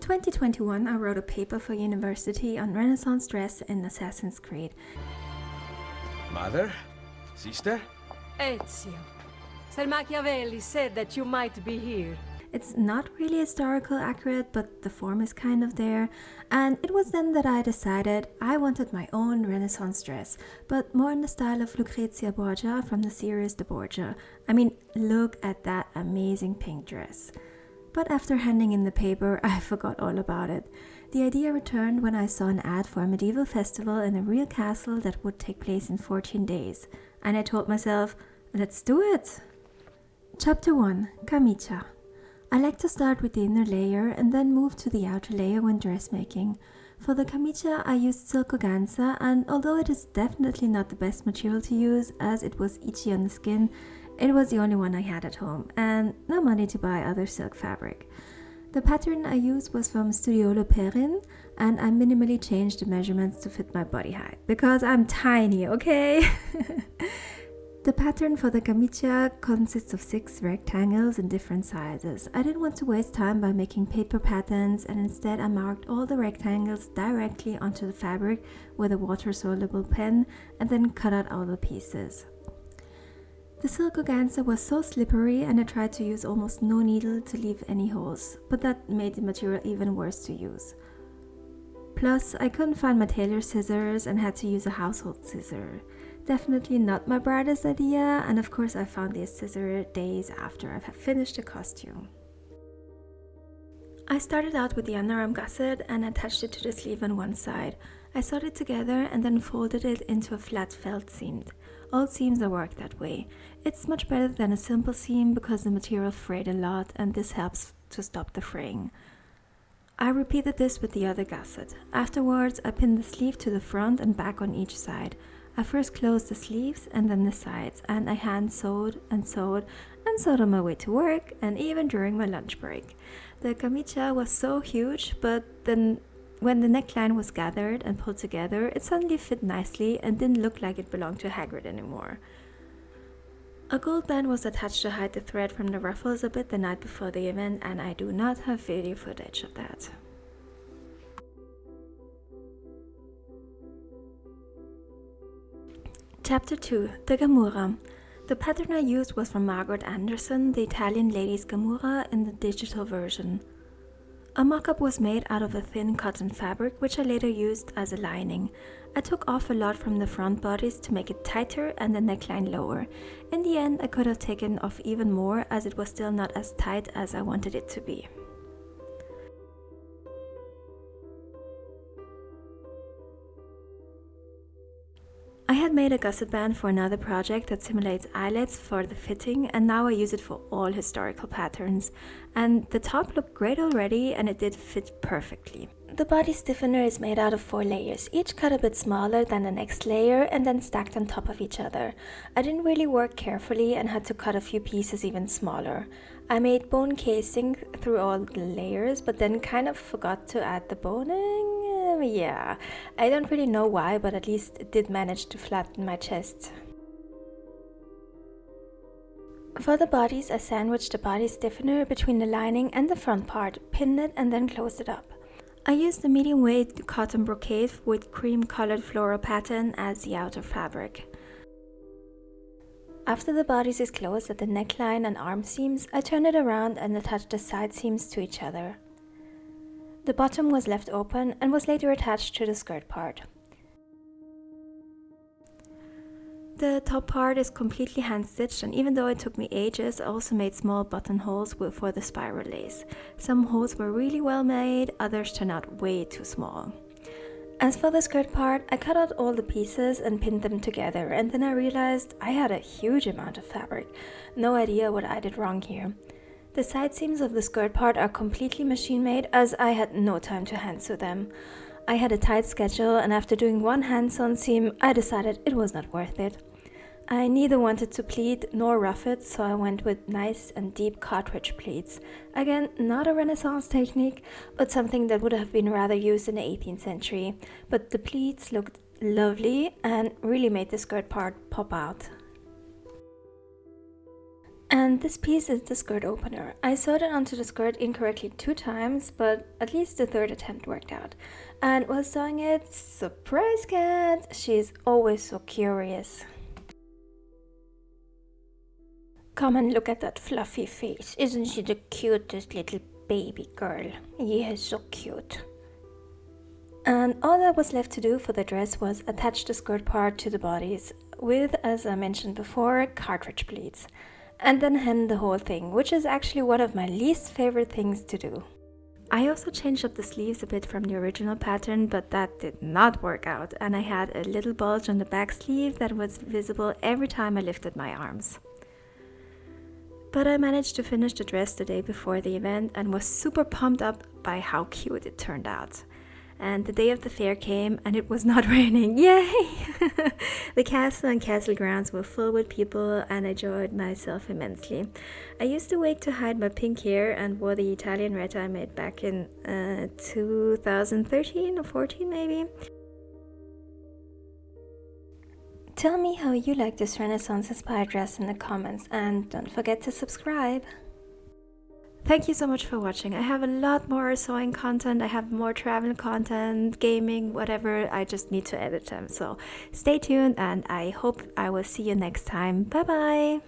2021, I wrote a paper for university on Renaissance dress in Assassin's Creed. Mother? Sister? Ezio. Sir Machiavelli said that you might be here. It's not really historical accurate, but the form is kind of there. And it was then that I decided I wanted my own Renaissance dress, but more in the style of Lucrezia Borgia from the series The Borgia. I mean, look at that amazing pink dress. But after handing in the paper, I forgot all about it. The idea returned when I saw an ad for a medieval festival in a real castle that would take place in 14 days. And I told myself, let's do it! Chapter 1. Camicia. I like to start with the inner layer and then move to the outer layer when dressmaking. For the camicia I used silk organza, and although it is definitely not the best material to use as it was itchy on the skin, it was the only one I had at home and no money to buy other silk fabric. The pattern I used was from Studiolo Perrin, and I minimally changed the measurements to fit my body height because I'm tiny, okay? The pattern for the camicia consists of 6 rectangles in different sizes. I didn't want to waste time by making paper patterns, and instead I marked all the rectangles directly onto the fabric with a water-soluble pen and then cut out all the pieces. The silk organza was so slippery, and I tried to use almost no needle to leave any holes, but that made the material even worse to use. Plus, I couldn't find my tailor's scissors and had to use a household scissor. Definitely not my brightest idea, and of course I found the scissor days after I had finished the costume. I started out with the underarm gusset and attached it to the sleeve on one side. I sewed it together and then folded it into a flat felt seam. All seams are worked that way. It's much better than a simple seam because the material frayed a lot, and this helps to stop the fraying. I repeated this with the other gusset. Afterwards, I pinned the sleeve to the front and back on each side. I first closed the sleeves and then the sides, and I hand sewed and sewed and sewed on my way to work and even during my lunch break. The camicia was so huge, but then when the neckline was gathered and pulled together, it suddenly fit nicely and didn't look like it belonged to Hagrid anymore. A gold band was attached to hide the thread from the ruffles a bit the night before the event, and I do not have video footage of that. Chapter 2. The Gamurra. The pattern I used was from Margaret Anderson, the Italian lady's Gamurra in the digital version. A mock-up was made out of a thin cotton fabric, which I later used as a lining. I took off a lot from the front bodice to make it tighter and the neckline lower. In the end, I could have taken off even more, as it was still not as tight as I wanted it to be. I had made a gusset band for another project that simulates eyelets for the fitting, and now I use it for all historical patterns. And the top looked great already, and it did fit perfectly. The body stiffener is made out of 4 layers, each cut a bit smaller than the next layer and then stacked on top of each other. I didn't really work carefully and had to cut a few pieces even smaller. I made bone casing through all the layers, but then kind of forgot to add the boning. Yeah, I don't really know why, but at least it did manage to flatten my chest. For the bodies, I sandwiched the body stiffener between the lining and the front part, pinned it and then closed it up. I used a medium weight cotton brocade with cream colored floral pattern as the outer fabric. After the bodice is closed at the neckline and arm seams, I turned it around and attached the side seams to each other. The bottom was left open and was later attached to the skirt part. The top part is completely hand-stitched, and even though it took me ages, I also made small buttonholes for the spiral lace. Some holes were really well made, others turned out way too small. As for the skirt part, I cut out all the pieces and pinned them together, and then I realized I had a huge amount of fabric. No idea what I did wrong here. The side seams of the skirt part are completely machine-made, as I had no time to hand-sew them. I had a tight schedule, and after doing one hand-sewn seam, I decided it was not worth it. I neither wanted to pleat nor rough it, so I went with nice and deep cartridge pleats. Again, not a Renaissance technique, but something that would have been rather used in the 18th century. But the pleats looked lovely and really made the skirt part pop out. And this piece is the skirt opener. I sewed it onto the skirt incorrectly 2 times, but at least the 3rd attempt worked out. And while sewing it, surprise cat! She's always so curious. Come and look at that fluffy face. Isn't she the cutest little baby girl? Yes, so cute. And all that was left to do for the dress was attach the skirt part to the bodice with, as I mentioned before, cartridge pleats. And then hem the whole thing, which is actually one of my least favorite things to do. I also changed up the sleeves a bit from the original pattern, but that did not work out, and I had a little bulge on the back sleeve that was visible every time I lifted my arms. But I managed to finish the dress the day before the event and was super pumped up by how cute it turned out. And the day of the fair came and it was not raining. Yay! The castle and castle grounds were full with people and I enjoyed myself immensely. I used a wig to hide my pink hair and wore the Italian retta I made back in 2013 or 14 maybe. Tell me how you like this Renaissance-inspired dress in the comments and don't forget to subscribe. Thank you so much for watching. I have a lot more sewing content, I have more travel content, gaming, whatever. I just need to edit them. So stay tuned and I hope I will see you next time. Bye bye!